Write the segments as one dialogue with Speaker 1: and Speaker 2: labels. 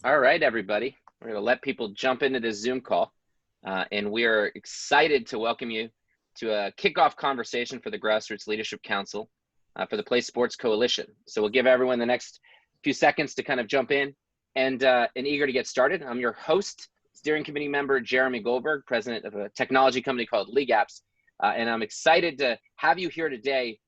Speaker 1: All right, everybody. We're going to let people jump into this Zoom call, and we are excited to welcome you to a kickoff conversation for the Grassroots Leadership Council for the Play Sports Coalition. So we'll give everyone the next few seconds to kind of jump in and eager to get started. I'm your host, steering committee member Jeremy Goldberg, president of a technology company called League Apps, and I'm excited to have you here today.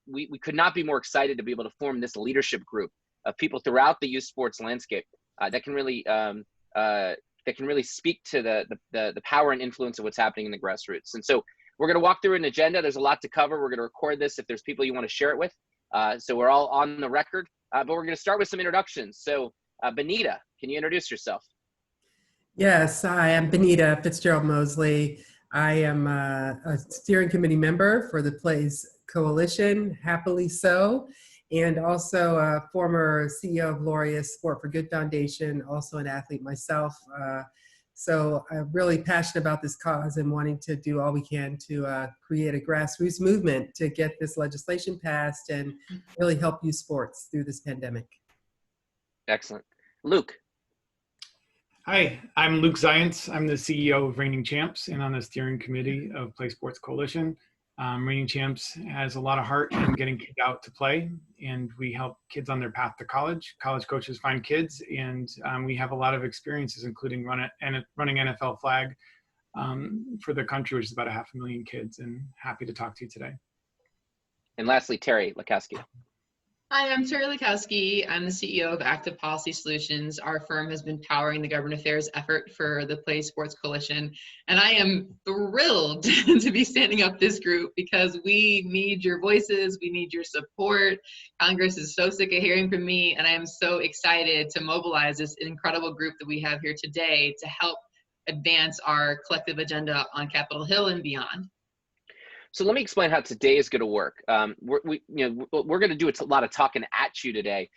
Speaker 1: We could not be more excited to be able to form this leadership group of people throughout the youth sports landscape. That can really speak to the power and influence of what's happening in the grassroots. And so we're going to walk through an agenda. There's a lot to cover. We're going to record this if there's people you want to share it with. So we're all on the record, but we're going to start with some introductions. So Benita, can you introduce yourself?
Speaker 2: Yes, hi, I'm Benita Fitzgerald Mosley. I am a steering committee member for the Plays Coalition, happily so, and also a former CEO of Laureus Sport for Good Foundation, also an athlete myself. So I'm really passionate about this cause and wanting to do all we can to create a grassroots movement to get this legislation passed and really help youth sports through this pandemic.
Speaker 1: Excellent. Luke.
Speaker 3: Hi, I'm Luke Zaientz. I'm the CEO of Reigning Champs and on the steering committee of Play Sports Coalition. Reigning Champs has a lot of heart in getting kids out to play, and we help kids on their path to college. College coaches find kids, and we have a lot of experiences, including running NFL flag for the country, which is about 500,000 kids, and happy to talk to you today.
Speaker 1: And lastly, Terri Lakowski.
Speaker 4: Hi, I'm Terri Lakowski. I'm the CEO of Active Policy Solutions. Our firm has been powering the government affairs effort for the Play Sports Coalition. And I am thrilled to be standing up this group because we need your voices, we need your support. Congress is so sick of hearing from me, and I am so excited to mobilize this incredible group that we have here today to help advance our collective agenda on Capitol Hill and beyond.
Speaker 1: So let me explain how today is going to work. We're going to do a lot of talking at you today,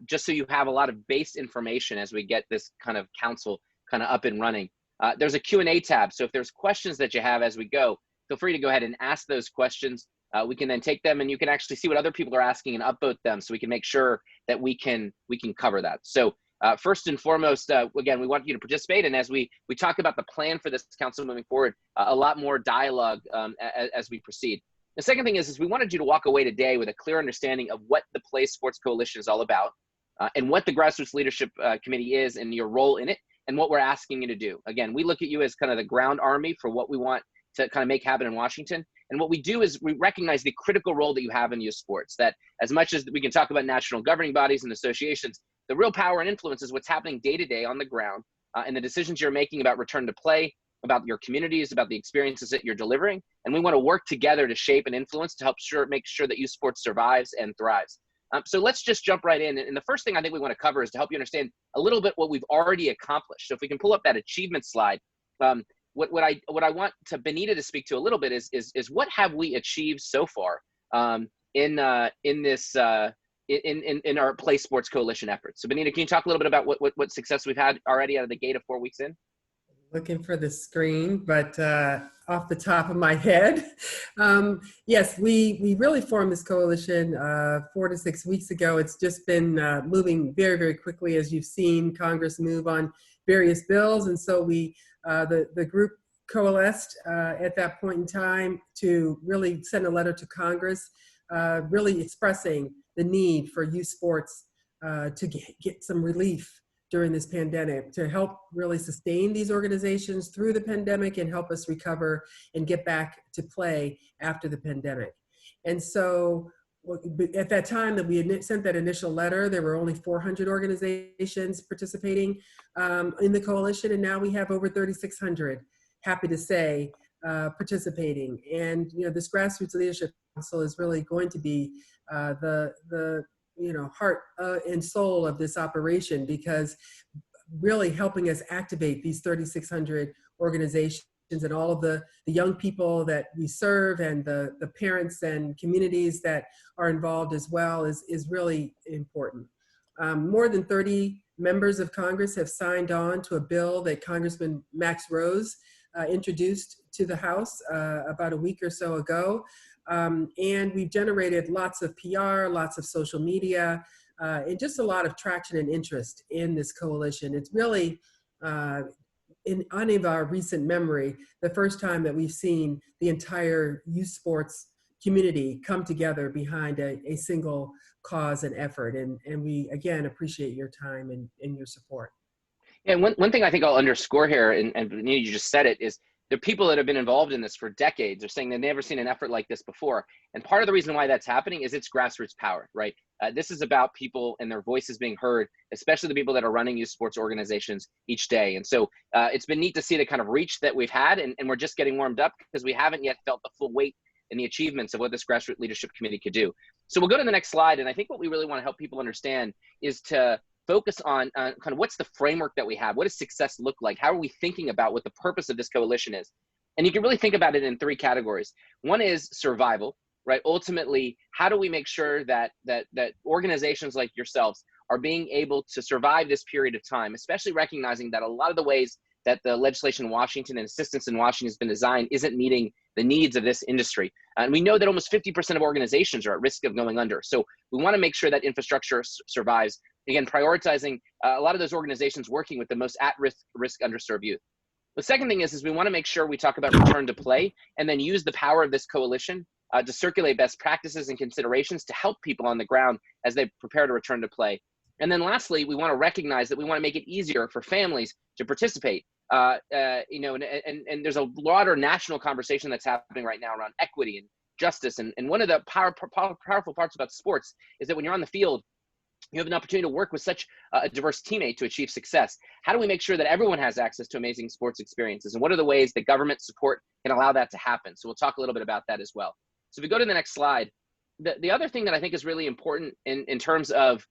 Speaker 1: just so you have a lot of base information as we get this kind of council kind of up and running. There's a Q&A tab, so if there's questions that you have as we go, feel free to go ahead and ask those questions. We can then take them, and you can actually see what other people are asking and upvote them, so we can make sure that we can cover that. So first and foremost, again, we want you to participate. And as we talk about the plan for this council moving forward, a lot more dialogue as we proceed. The second thing is we wanted you to walk away today with a clear understanding of what the Play Sports Coalition is all about, and what the Grassroots Leadership Committee is and your role in it, and what we're asking you to do. Again, we look at you as kind of the ground army for what we want to kind of make happen in Washington. And what we do is we recognize the critical role that you have in youth sports, that as much as we can talk about national governing bodies and associations, the real power and influence is what's happening day to day on the ground, and the decisions you're making about return to play, about your communities, about the experiences that you're delivering. And we want to work together to shape and influence to help make sure that youth sports survives and thrives. So let's just jump right in. And the first thing I think we want to cover is to help you understand a little bit what we've already accomplished. So if we can pull up that achievement slide, what I want to Benita to speak to a little bit is what have we achieved so far in our Play Sports Coalition efforts. So Benita, can you talk a little bit about what success we've had already out of the gate of 4 weeks in?
Speaker 2: Looking for the screen, but off the top of my head, yes, we really formed this coalition 4 to 6 weeks ago. It's just been moving very, very quickly, as you've seen Congress move on various bills, and so the group coalesced at that point in time to really send a letter to Congress, really expressing the need for youth sports to get some relief during this pandemic, to help really sustain these organizations through the pandemic and help us recover and get back to play after the pandemic. And so at that time that we had sent that initial letter, there were only 400 organizations participating in the coalition, and now we have over 3,600, happy to say, participating. And this Grassroots Leadership Council is really going to be the heart and soul of this operation, because really helping us activate these 3,600 organizations and all of the young people that we serve and the parents and communities that are involved as well is really important. More than 30 members of Congress have signed on to a bill that Congressman Max Rose introduced to the House about a week or so ago. And we've generated lots of PR, lots of social media, and just a lot of traction and interest in this coalition. It's really, in any of our recent memory, the first time that we've seen the entire youth sports community come together behind a single cause and effort. And we, again, appreciate your time and your support.
Speaker 1: Yeah, one thing I think I'll underscore here, and Benita, you just said it, is there are people that have been involved in this for decades. They're saying they've never seen an effort like this before. And part of the reason why that's happening is it's grassroots power, right? This is about people and their voices being heard, especially the people that are running youth sports organizations each day. And so it's been neat to see the kind of reach that we've had, and we're just getting warmed up because we haven't yet felt the full weight and the achievements of what this grassroots leadership committee could do. So we'll go to the next slide. And I think what we really want to help people understand is to focus on kind of what's the framework that we have? What does success look like? How are we thinking about what the purpose of this coalition is? And you can really think about it in three categories. One is survival, right? Ultimately, how do we make sure that organizations like yourselves are being able to survive this period of time, especially recognizing that a lot of the ways that the legislation in Washington and assistance in Washington has been designed isn't meeting the needs of this industry. And we know that almost 50% of organizations are at risk of going under. So we want to make sure that infrastructure survives. Again, prioritizing a lot of those organizations working with the most at-risk underserved youth. The second thing is we want to make sure we talk about return to play and then use the power of this coalition to circulate best practices and considerations to help people on the ground as they prepare to return to play. And then lastly, we want to recognize that we want to make it easier for families to participate. You know, and there's a broader national conversation that's happening right now around equity and justice. And one of the powerful parts about sports is that when you're on the field, you have an opportunity to work with such a diverse teammate to achieve success. How do we make sure that everyone has access to amazing sports experiences? And what are the ways that government support can allow that to happen? So we'll talk a little bit about that as well. So if we go to the next slide, the other thing that I think is really important in terms of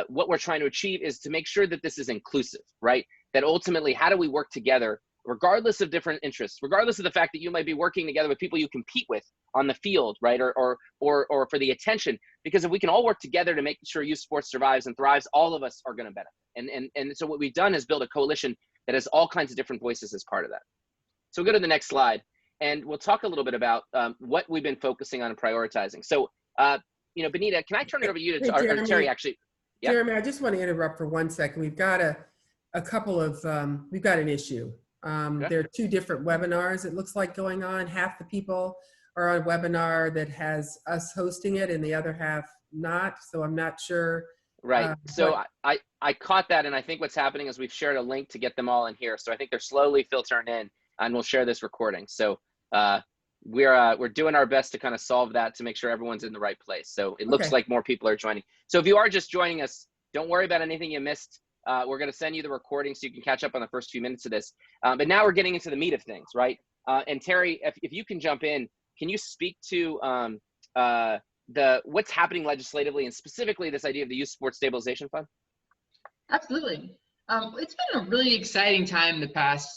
Speaker 1: what we're trying to achieve is to make sure that this is inclusive, right? That ultimately, how do we work together, regardless of different interests, regardless of the fact that you might be working together with people you compete with on the field, right? Or for the attention, because if we can all work together to make sure youth sports survives and thrives, all of us are going to benefit. And so what we've done is build a coalition that has all kinds of different voices as part of that. So we'll go to the next slide, and we'll talk a little bit about what we've been focusing on and prioritizing. So, you know, Benita, can I turn it over to you to, or Terri, actually? Yeah.
Speaker 2: Jeremy, I just want to interrupt for 1 second. We've got a couple of, we've got an issue.
Speaker 1: Okay.
Speaker 2: There are two different webinars, it looks like, going on. Half the people are on a webinar that has us hosting it and the other half not. So I'm not sure.
Speaker 1: Right. So I caught that. And I think what's happening is we've shared a link to get them all in here. So I think they're slowly filtering in, and we'll share this recording. So we're doing our best to kind of solve that to make sure everyone's in the right place. So it looks like more people are joining. So if you are just joining us, don't worry about anything you missed. We're going to send you the recording so you can catch up on the first few minutes of this. But now we're getting into the meat of things, right? And Terri, if you can jump in, can you speak to what's happening legislatively and specifically this idea of the Youth Sports Stabilization Fund?
Speaker 4: Absolutely. It's been a really exciting time the past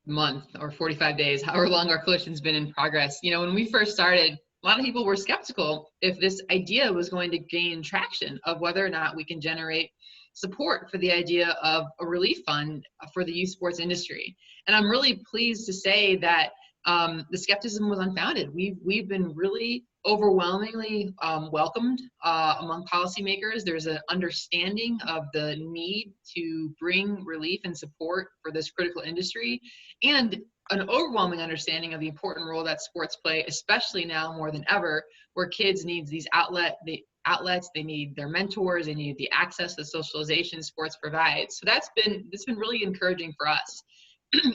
Speaker 4: month or 45 days, however long our coalition's been in progress. You know, when we first started, a lot of people were skeptical if this idea was going to gain traction, of whether or not we can generate support for the idea of a relief fund for the youth sports industry. And I'm really pleased to say that the skepticism was unfounded. We've been really overwhelmingly welcomed among policymakers. There's an understanding of the need to bring relief and support for this critical industry, and an overwhelming understanding of the important role that sports play, especially now more than ever, where kids need these outlets, they need their mentors, they need the access to socialization sports provides. So it's been really encouraging for us.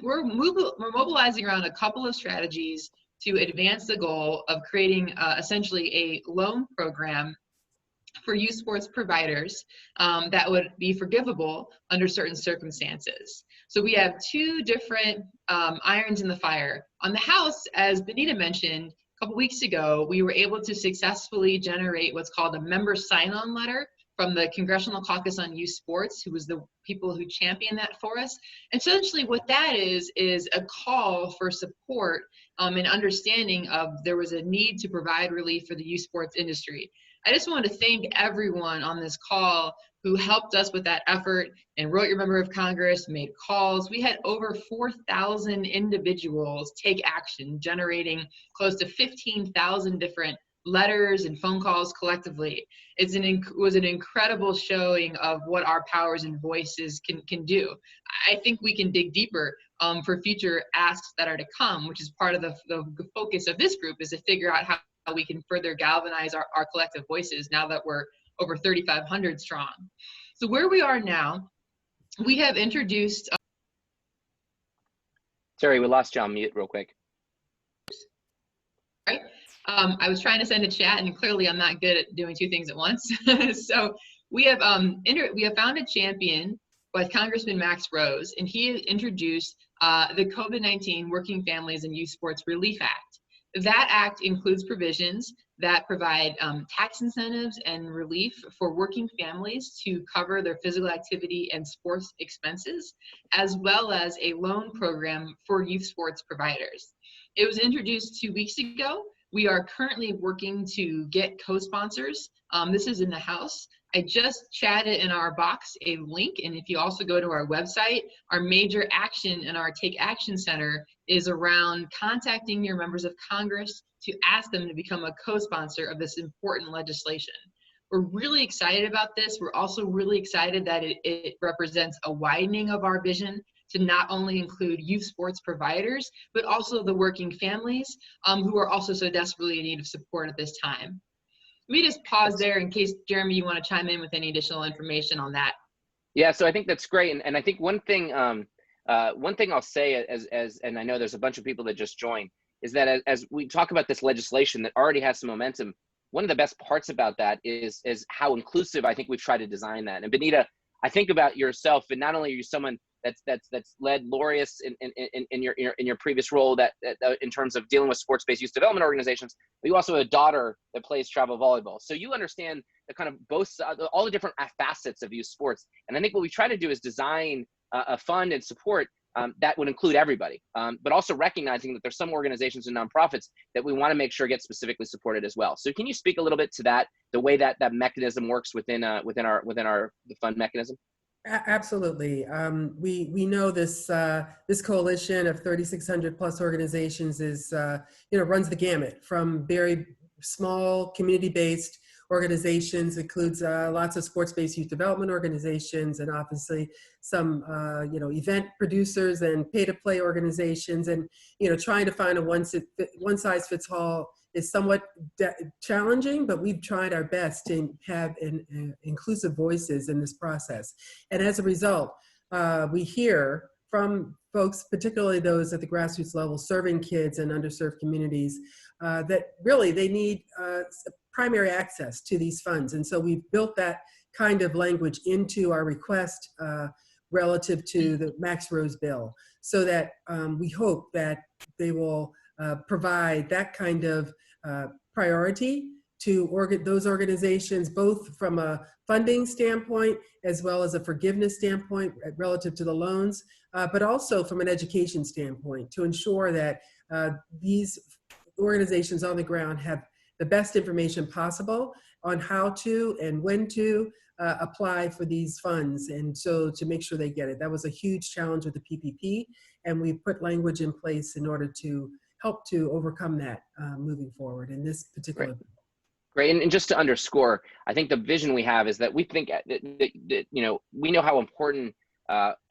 Speaker 4: We're mobilizing around a couple of strategies to advance the goal of creating essentially a loan program for youth sports providers that would be forgivable under certain circumstances. So we have two different irons in the fire. On the House, as Benita mentioned, a couple weeks ago, we were able to successfully generate what's called a member sign-on letter from the Congressional Caucus on Youth Sports, who was the people who championed that for us. Essentially what that is a call for support and understanding of there was a need to provide relief for the youth sports industry. I just want to thank everyone on this call who helped us with that effort and wrote your member of Congress, made calls. We had over 4,000 individuals take action, generating close to 15,000 different letters and phone calls collectively. It was an incredible showing of what our powers and voices can do. I think we can dig deeper for future asks that are to come, which is part of the focus of this group, is to figure out how we can further galvanize our collective voices now that we're over 3,500 strong. So where we are now, we have introduced.
Speaker 1: Terry, we lost you on mute real quick.
Speaker 4: Right. I was trying to send a chat, and clearly I'm not good at doing two things at once. So we have found a champion with Congressman Max Rose, and he introduced the COVID-19 Working Families and Youth Sports Relief Act. That act includes provisions that provide tax incentives and relief for working families to cover their physical activity and sports expenses, as well as a loan program for youth sports providers. It was introduced 2 weeks ago. We are currently working to get co-sponsors. This is in the House. I just chatted in our box a link, and if you also go to our website, our major action in our Take Action Center is around contacting your members of Congress to ask them to become a co-sponsor of this important legislation. We're really excited about this. We're also really excited that it represents a widening of our vision to not only include youth sports providers, but also the working families who are also so desperately in need of support at this time. Let me just pause there in case, Jeremy, you want to chime in with any additional information on that.
Speaker 1: Yeah, so I think that's great. And I think one thing I'll say and I know there's a bunch of people that just joined, is that as we talk about this legislation that already has some momentum, one of the best parts about that is how inclusive I think we've tried to design that. And Benita, I think about yourself, and not only are you someone that's led Laureus in your previous role that in terms of dealing with sports-based youth development organizations, but you also have a daughter that plays travel volleyball. So you understand the kind of all the different facets of youth sports. And I think what we try to do is design a fund and support that would include everybody, but also recognizing that there's some organizations and nonprofits that we want to make sure get specifically supported as well. So can you speak a little bit to that, the way that mechanism works within the fund mechanism?
Speaker 2: Absolutely. We know this coalition of 3,600 plus organizations is runs the gamut from very small community-based organizations, includes lots of sports-based youth development organizations, and obviously some event producers and pay-to-play organizations. And trying to find a one-size-fits-all is somewhat challenging, but we've tried our best to have inclusive voices in this process. And as a result, we hear from folks, particularly those at the grassroots level, serving kids in underserved communities, that really they need primary access to these funds. And so we've built that kind of language into our request relative to the Max Rose bill, so that we hope that they will provide that kind of priority to those organizations, both from a funding standpoint as well as a forgiveness standpoint relative to the loans, but also from an education standpoint, to ensure that these organizations on the ground have the best information possible on how to and when to apply for these funds, and so to make sure they get it. That was a huge challenge with the PPP, and we put language in place in order to help to overcome that moving forward in this particular bill.
Speaker 1: Great, and just to underscore, I think the vision we have is that we think that we know how important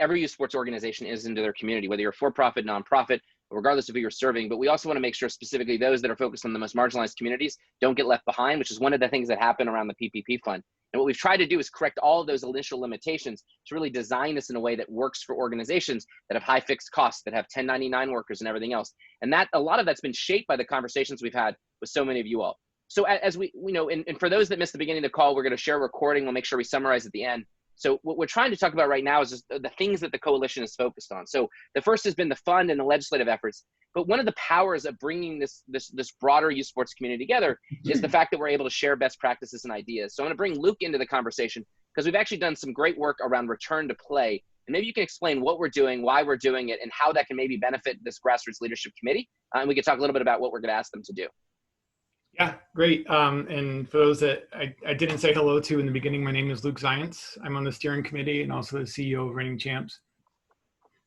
Speaker 1: every youth sports organization is into their community, whether you're for-profit, nonprofit, regardless of who you're serving. But we also want to make sure specifically those that are focused on the most marginalized communities don't get left behind, which is one of the things that happen around the PPP fund. And what we've tried to do is correct all of those initial limitations to really design this in a way that works for organizations that have high fixed costs, that have 1099 workers and everything else. And that a lot of that's been shaped by the conversations we've had with so many of you all. So as we and for those that missed the beginning of the call, we're going to share a recording. We'll make sure we summarize at the end. So what we're trying to talk about right now is just the things that the coalition is focused on. So the first has been the fund and the legislative efforts. But one of the powers of bringing this broader youth sports community together is the fact that we're able to share best practices and ideas. So I'm going to bring Luke into the conversation because we've actually done some great work around return to play. And maybe you can explain what we're doing, why we're doing it, and how that can maybe benefit this Grassroots Leadership Committee. And we can talk a little bit about what we're going to ask them to do.
Speaker 3: Yeah, great. And for those that I didn't say hello to in the beginning, my name is Luke Zaientz. I'm on the steering committee and also the CEO of Reigning Champs.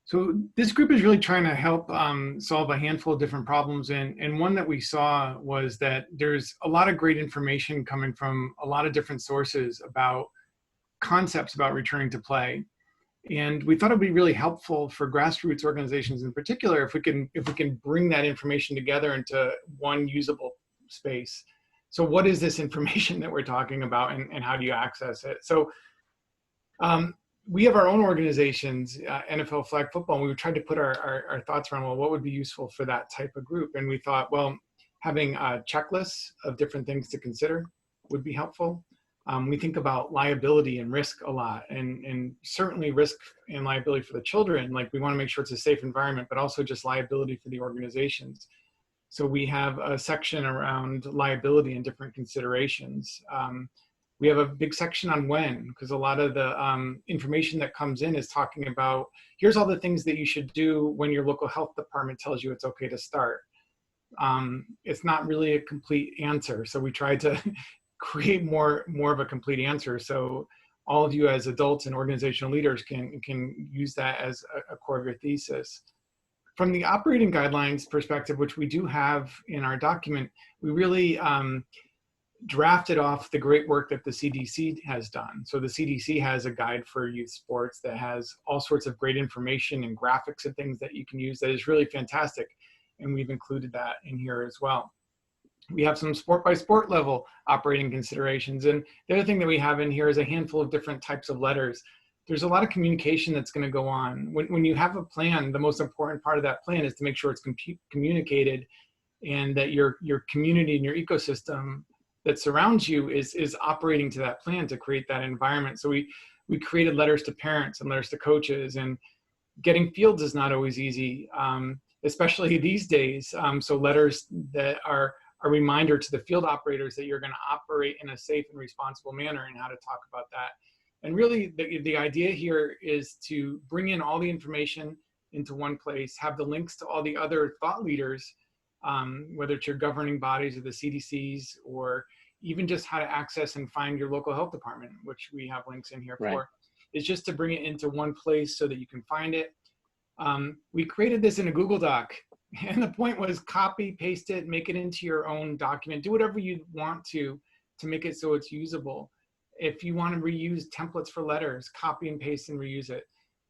Speaker 3: So this group is really trying to help solve a handful of different problems. And one that we saw was that there's a lot of great information coming from a lot of different sources about concepts about returning to play. And we thought it would be really helpful for grassroots organizations in particular if we can bring that information together into one usable space. So what is this information that we're talking about, and how do you access it? So we have our own organizations, NFL Flag Football, and we tried to put our thoughts around, well, what would be useful for that type of group? And we thought, well, having checklists of different things to consider would be helpful. We think about liability and risk a lot, and certainly risk and liability for the children. Like, we want to make sure it's a safe environment, but also just liability for the organizations. So we have a section around liability and different considerations. We have a big section on when, because a lot of the information that comes in is talking about, here's all the things that you should do when your local health department tells you it's okay to start. It's not really a complete answer. So we tried to create more of a complete answer. So all of you as adults and organizational leaders can use that as a core of your thesis. From the operating guidelines perspective, which we do have in our document, we really drafted off the great work that the CDC has done. So the CDC has a guide for youth sports that has all sorts of great information and graphics and things that you can use that is really fantastic. And we've included that in here as well. We have some sport by sport level operating considerations. And the other thing that we have in here is a handful of different types of letters. There's a lot of communication that's going to go on. When you have a plan, the most important part of that plan is to make sure it's communicated, and that your community and your ecosystem that surrounds you is operating to that plan to create that environment. So we created letters to parents and letters to coaches, and getting fields is not always easy, especially these days. So letters that are a reminder to the field operators that you're going to operate in a safe and responsible manner, and how to talk about that. And really the idea here is to bring in all the information into one place, have the links to all the other thought leaders, whether it's your governing bodies or the CDCs, or even just how to access and find your local health department, which we have links in here for, is just to bring it into one place so that you can find it. We created this in a Google Doc, and the point was copy, paste it, make it into your own document, do whatever you want to make it so it's usable. If you want to reuse templates for letters, copy and paste and reuse it.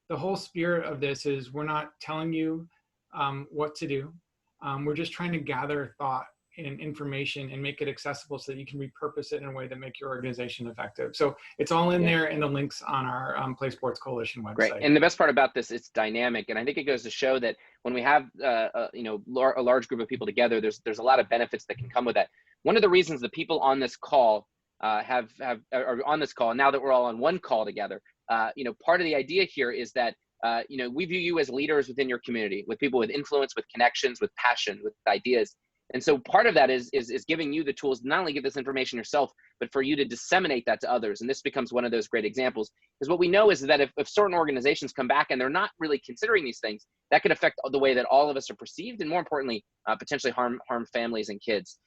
Speaker 3: The whole spirit of this is we're not telling you what to do. We're just trying to gather thought and information and make it accessible so that you can repurpose it in a way that make your organization effective. So it's all in there in the links on our Play Sports Coalition website.
Speaker 1: Great. And the best part about this, it's dynamic. And I think it goes to show that when we have a large group of people together, there's a lot of benefits that can come with that. One of the reasons the people on this call are on this call, and now that we're all on one call together, part of the idea here is that we view you as leaders within your community, with people with influence, with connections, with passion, with ideas. And so part of that is giving you the tools to not only get this information yourself, but for you to disseminate that to others. And this becomes one of those great examples, because what we know is that if certain organizations come back and they're not really considering these things, that could affect the way that all of us are perceived, and more importantly, potentially harm families and kids.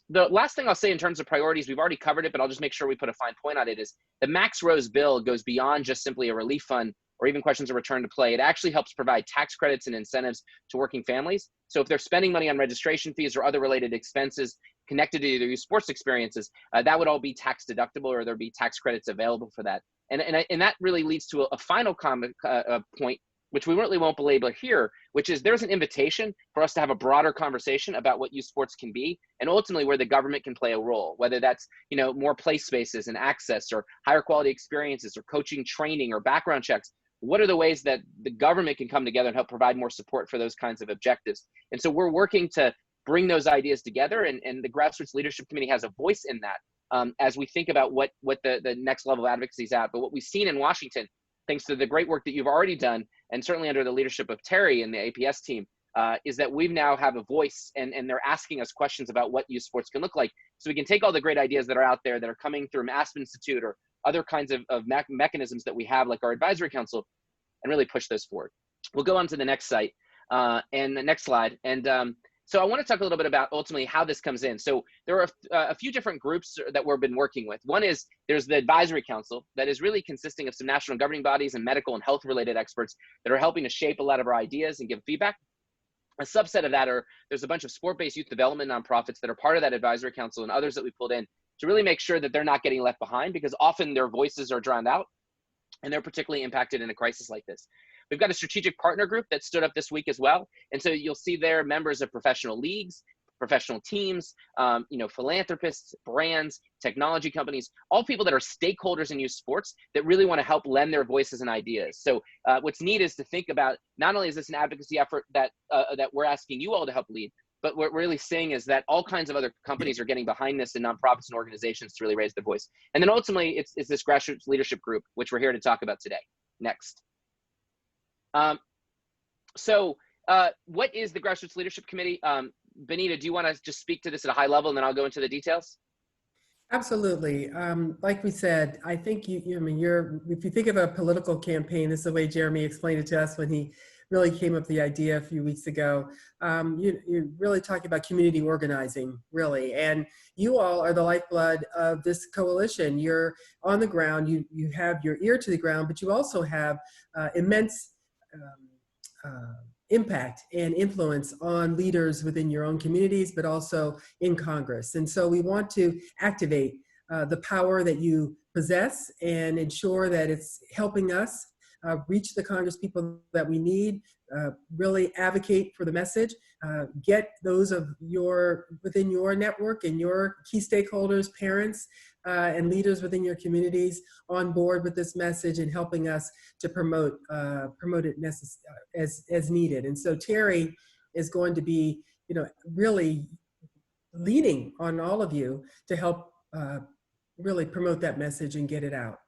Speaker 1: The last thing I'll say in terms of priorities, we've already covered it, but I'll just make sure we put a fine point on it, is the Max Rose bill goes beyond just simply a relief fund or even questions of return to play. It actually helps provide tax credits and incentives to working families. So if they're spending money on registration fees or other related expenses connected to their youth sports experiences, that would all be tax deductible, or there'd be tax credits available for that. And that really leads to a final point, which we really won't belabor here, which is there's an invitation for us to have a broader conversation about what youth sports can be, and ultimately where the government can play a role, whether that's more play spaces and access, or higher quality experiences, or coaching, training, or background checks. What are the ways that the government can come together and help provide more support for those kinds of objectives? And so we're working to bring those ideas together, and the Grassroots Leadership Committee has a voice in that as we think about what the next level of advocacy is at. But what we've seen in Washington, thanks to the great work that you've already done, and certainly under the leadership of Terri and the APS team, is that we now have a voice, and they're asking us questions about what youth sports can look like. So we can take all the great ideas that are out there that are coming through Aspen Institute or other kinds of mechanisms that we have, like our advisory council, and really push those forward. We'll go on to the next site and the next slide. And So I want to talk a little bit about ultimately how this comes in. So there are a few different groups that we've been working with. One is there's the advisory council that is really consisting of some national governing bodies and medical and health related experts that are helping to shape a lot of our ideas and give feedback. A subset of that there's a bunch of sport-based youth development nonprofits that are part of that advisory council and others that we pulled in to really make sure that they're not getting left behind, because often their voices are drowned out and they're particularly impacted in a crisis like this. We've got a strategic partner group that stood up this week as well. And so you'll see there members of professional leagues, professional teams, philanthropists, brands, technology companies, all people that are stakeholders in youth sports that really want to help lend their voices and ideas. So what's neat is to think about, not only is this an advocacy effort that we're asking you all to help lead, but what we're really seeing is that all kinds of other companies are getting behind this, and nonprofits and organizations to really raise their voice. And then ultimately, it's this grassroots leadership group, which we're here to talk about today. Next. What is the Grassroots Leadership Committee? Benita, do you want to just speak to this at a high level, and then I'll go into the details?
Speaker 2: Absolutely. Like we said, I think if you think of a political campaign, this is the way Jeremy explained it to us when he really came up with the idea a few weeks ago. You're really talking about community organizing, really. And you all are the lifeblood of this coalition. You're on the ground, you have your ear to the ground, but you also have immense impact and influence on leaders within your own communities, but also in Congress. And so we want to activate the power that you possess and ensure that it's helping us reach the Congress people that we need, really advocate for the message, get those of within your network and your key stakeholders, parents, and leaders within your communities on board with this message and helping us to promote it as needed. And so Terri is going to be, really leaning on all of you to help really promote that message and get it out.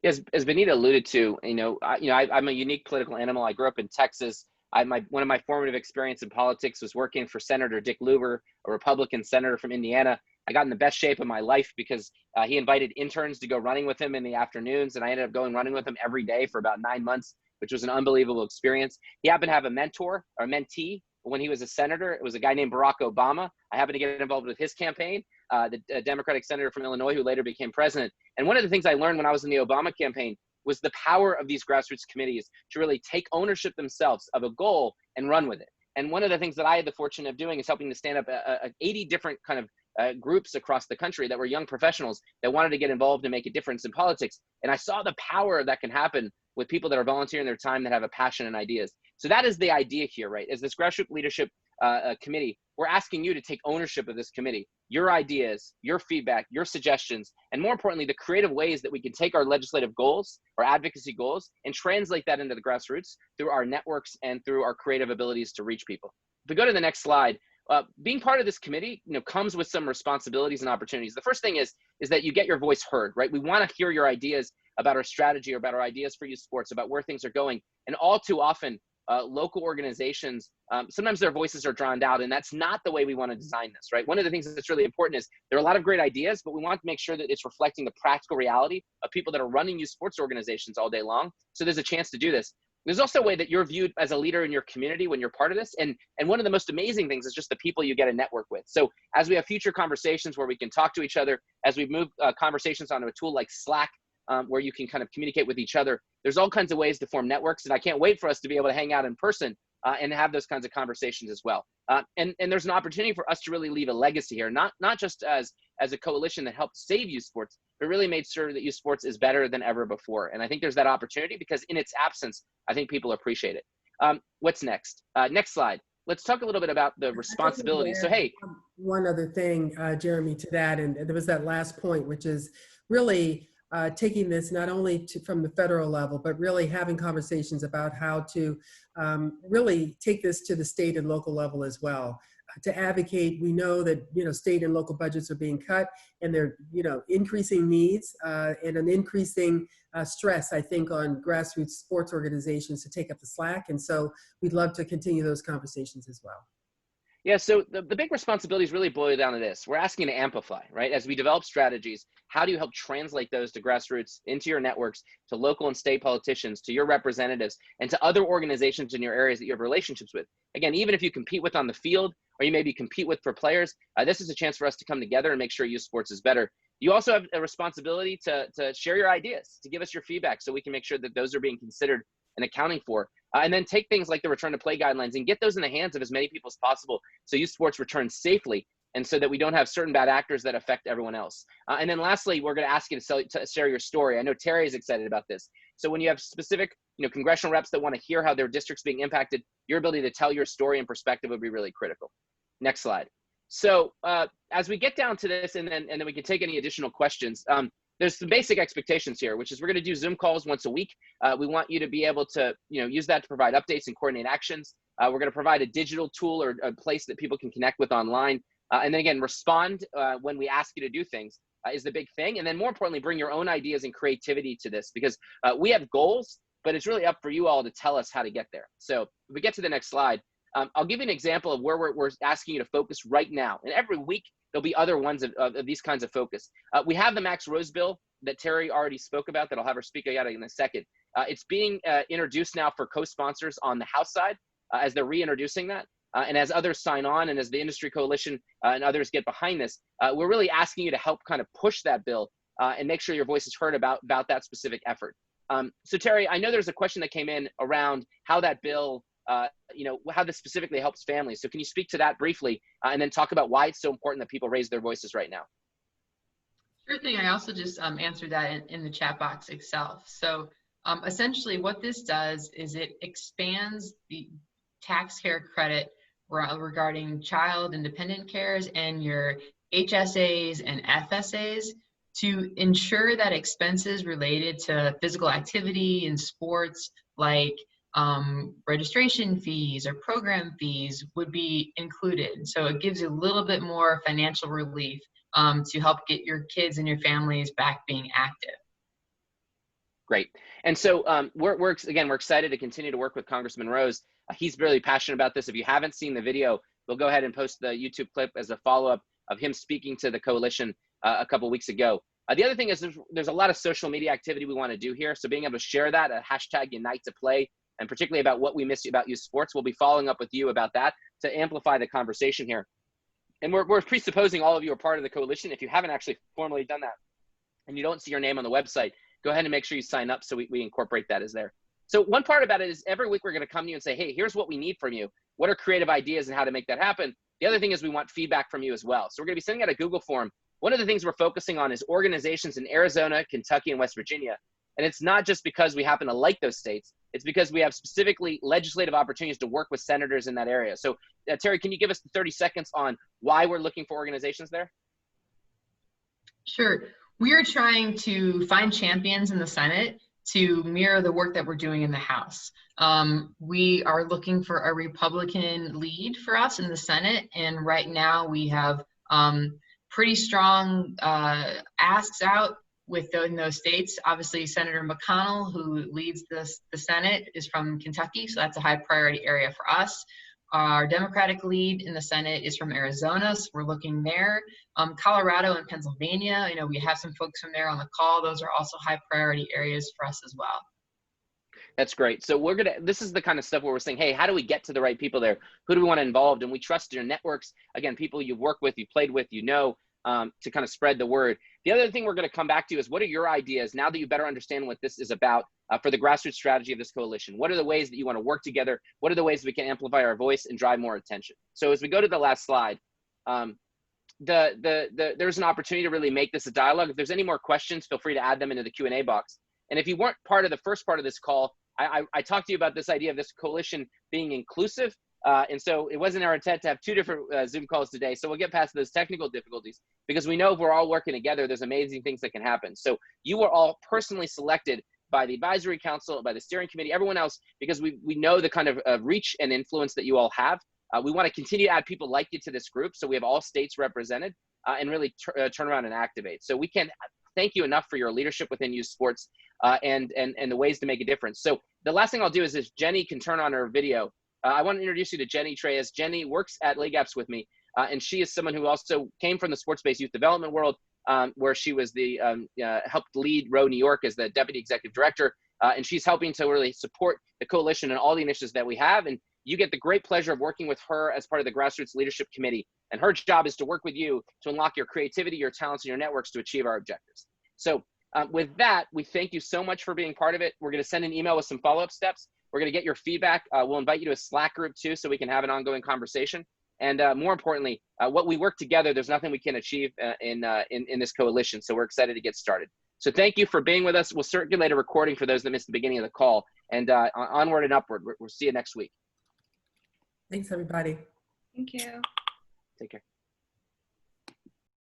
Speaker 1: Yes, as Benita alluded to, I'm a unique political animal. I grew up in Texas. One of my formative experience in politics was working for Senator Dick Luber, a Republican senator from Indiana. I got in the best shape of my life because he invited interns to go running with him in the afternoons, and I ended up going running with him every day for about 9 months, which was an unbelievable experience. He happened to have a mentor or mentee when he was a senator. It was a guy named Barack Obama. I happened to get involved with his campaign, the Democratic senator from Illinois who later became president. And one of the things I learned when I was in the Obama campaign was the power of these grassroots committees to really take ownership themselves of a goal and run with it. And one of the things that I had the fortune of doing is helping to stand up 80 different kind of groups across the country that were young professionals that wanted to get involved and make a difference in politics. And I saw the power that can happen with people that are volunteering their time that have a passion and ideas. So that is the idea here, right? As this grassroots leadership committee, we're asking you to take ownership of this committee, your ideas, your feedback, your suggestions, and more importantly, the creative ways that we can take our legislative goals, our advocacy goals, and translate that into the grassroots through our networks and through our creative abilities to reach people. If we go to the next slide, being part of this committee, comes with some responsibilities and opportunities. The first thing is that you get your voice heard, right? We want to hear your ideas about our strategy or about our ideas for youth sports, about where things are going. And all too often, local organizations, sometimes their voices are drowned out, and that's not the way we want to design this, right? One of the things that's really important is there are a lot of great ideas, but we want to make sure that it's reflecting the practical reality of people that are running youth sports organizations all day long. So there's a chance to do this. There's also a way that you're viewed as a leader in your community when you're part of this. And one of the most amazing things is just the people you get to network with. So as we have future conversations where we can talk to each other, as we move conversations onto a tool like Slack, where you can kind of communicate with each other, there's all kinds of ways to form networks. And I can't wait for us to be able to hang out in person and have those kinds of conversations as well. And there's an opportunity for us to really leave a legacy here, not just as a coalition that helped save youth sports, but really made sure that youth sports is better than ever before. And I think there's that opportunity because in its absence, I think people appreciate it. What's next? Next slide. Let's talk a little bit about the responsibility. So, hey.
Speaker 2: One other thing, Jeremy, to that, and there was that last point, which is really taking this not only from the federal level, but really having conversations about how to really take this to the state and local level as well. To advocate, we know that state and local budgets are being cut, and they're increasing needs and an increasing stress, I think, on grassroots sports organizations to take up the slack. And so we'd love to continue those conversations as well.
Speaker 1: Yeah, so the big responsibilities really boil down to this. We're asking to amplify, right? As we develop strategies, how do you help translate those to grassroots, into your networks, to local and state politicians, to your representatives, and to other organizations in your areas that you have relationships with? Again, even if you compete with on the field, or you maybe compete with for players, this is a chance for us to come together and make sure youth sports is better. You also have a responsibility to share your ideas, to give us your feedback so we can make sure that those are being considered and accounting for. And then take things like the return to play guidelines and get those in the hands of as many people as possible so youth sports returns safely and so that we don't have certain bad actors that affect everyone else. And then lastly, we're going to ask you to share your story. I know Terri is excited about this. So when you have specific congressional reps that want to hear how their district's being impacted, your ability to tell your story and perspective would be really critical. Next slide. So as we get down to this, and then we can take any additional questions, there's some basic expectations here, which is we're going to do Zoom calls once a week. We want you to be able to use that to provide updates and coordinate actions. We're going to provide a digital tool or a place that people can connect with online. And then again, respond when we ask you to do things is the big thing. And then more importantly, bring your own ideas and creativity to this, because we have goals, but it's really up for you all to tell us how to get there. So if we get to the next slide, I'll give you an example of where we're asking you to focus right now. And every week, there'll be other ones of these kinds of focus. We have the Max Rose bill that Terri already spoke about that I'll have her speak about in a second. It's being introduced now for co-sponsors on the House side as they're reintroducing that. And as others sign on and as the industry coalition and others get behind this, we're really asking you to help kind of push that bill and make sure your voice is heard about that specific effort. So Terri, I know there's a question that came in around how that bill how this specifically helps families. So can you speak to that briefly and then talk about why it's so important that people raise their voices right now?
Speaker 4: Sure thing. I also just answered that in the chat box itself. So essentially what this does is it expands the tax care credit regarding child and dependent cares and your HSAs and FSAs to ensure that expenses related to physical activity and sports like registration fees or program fees would be included. So it gives you a little bit more financial relief to help get your kids and your families back being active.
Speaker 1: Great. And so we're excited to continue to work with Congressman Rose. He's really passionate about this. If you haven't seen the video, we'll go ahead and post the YouTube clip as a follow-up of him speaking to the coalition a couple weeks ago. The other thing is there's a lot of social media activity we want to do here. So being able to share that, a hashtag Unite to Play, and particularly about what we miss about youth sports, we'll be following up with you about that to amplify the conversation here. And we're presupposing all of you are part of the coalition. If you haven't actually formally done that and you don't see your name on the website, go ahead and make sure you sign up so we incorporate that as there. So one part about it is every week we're going to come to you and say, hey, here's what we need from you. What are creative ideas and how to make that happen? The other thing is we want feedback from you as well. So we're going to be sending out a Google form. One of the things we're focusing on is organizations in Arizona, Kentucky, and West Virginia. And it's not just because we happen to like those states. It's because we have specifically legislative opportunities to work with senators in that area. So Terri, can you give us 30 seconds on why we're looking for organizations there?
Speaker 4: Sure. We are trying to find champions in the Senate to mirror the work that we're doing in the House. We are looking for a Republican lead for us in the Senate. And right now we have pretty strong asks out within those states. Obviously, Senator McConnell, who leads the Senate, is from Kentucky, so that's a high priority area for us. Our Democratic lead in the Senate is from Arizona, so we're looking there. Colorado and Pennsylvania, we have some folks from there on the call. Those are also high priority areas for us as well.
Speaker 1: That's great. So this is the kind of stuff where we're saying, hey, how do we get to the right people there? Who do we want to involve? And we trust your networks. Again, people you've worked with, you've played with, to kind of spread the word. The other thing we're going to come back to is what are your ideas now that you better understand what this is about for the grassroots strategy of this coalition? What are the ways that you want to work together? What are the ways we can amplify our voice and drive more attention? So as we go to the last slide, there's an opportunity to really make this a dialogue. If there's any more questions, feel free to add them into the Q&A box. And if you weren't part of the first part of this call, I talked to you about this idea of this coalition being inclusive. And so it wasn't our intent to have two different Zoom calls today. So we'll get past those technical difficulties because we know if we're all working together, there's amazing things that can happen. So you were all personally selected by the advisory council, by the steering committee, everyone else, because we know the kind of reach and influence that you all have. We want to continue to add people like you to this group. So we have all states represented and really turn around and activate. So we can't thank you enough for your leadership within youth sports and the ways to make a difference. So the last thing I'll do is if Jenny can turn on her video, I want to introduce you to Jenny Treyes. Jenny works at League Apps with me, and she is someone who also came from the sports-based youth development world, where she was helped lead Row New York as the deputy executive director, and she's helping to really support the coalition and all the initiatives that we have. And you get the great pleasure of working with her as part of the Grassroots Leadership Committee. And her job is to work with you to unlock your creativity, your talents, and your networks to achieve our objectives. So with that, we thank you so much for being part of it. We're going to send an email with some follow-up steps. We're going to get your feedback. We'll invite you to a Slack group too, so we can have an ongoing conversation. And more importantly, what we work together, there's nothing we can achieve in this coalition. So we're excited to get started. So thank you for being with us. We'll circulate a recording for those that missed the beginning of the call. And onward and upward. We'll see you next week.
Speaker 2: Thanks, everybody.
Speaker 5: Thank you.
Speaker 1: Take care.